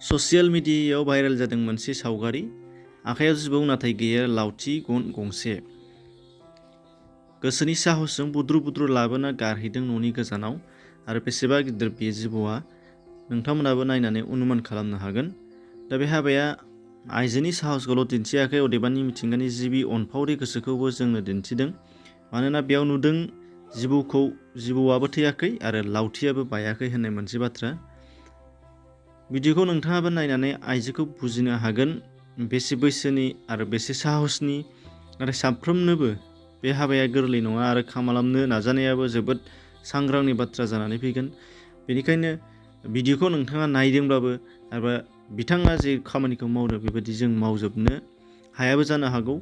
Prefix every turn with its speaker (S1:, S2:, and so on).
S1: Social मिडियायाव viral जादों मोनसे सावगारि। आखायाव जिबौ नाथाय गैया लावथि गन गंसे। गोसोनि साहसजों बुद्रु बुद्रु लाबोना गारहैदों न'नि गोजानाव। आरो बेसेबा गिदिर बे जिबौआ नोंथांमोनाबो नायनानै अनुमान खालामनो हागोन। दा बे हाबाया आइजोनि साहसखौल' दिन्थियाखै, अदेबानि मिथिंगानि जिबि अनफावरि गोसोखौबो जोंनो दिन्थिदों। मानोना बेयाव नुदों जिबौआबो थैयाखै आरो लावथियाबो बायाखै होननाय मोनसे बाथ्रा। भिडिअखौ नोंथाङाबो नायनानै आइजोखौ बुजिनो हागोन बेसे बैसोनि आरो बेसे साहसनि। नाथाय साफ्रोमनोबो बे हाबाया गोरलै नङा आरो खालामनो नाजानायाबो जोबोद सांग्रांनि बाथ्रा जानानै फैगोन। बेनिखायनो भिडिअखौ नोंथाङा नायदोंब्लाबो एबा बिथाङा जे खामानिखौ मावदों बेबायदि जों मावजोबनो हायाबो जानो हागौ।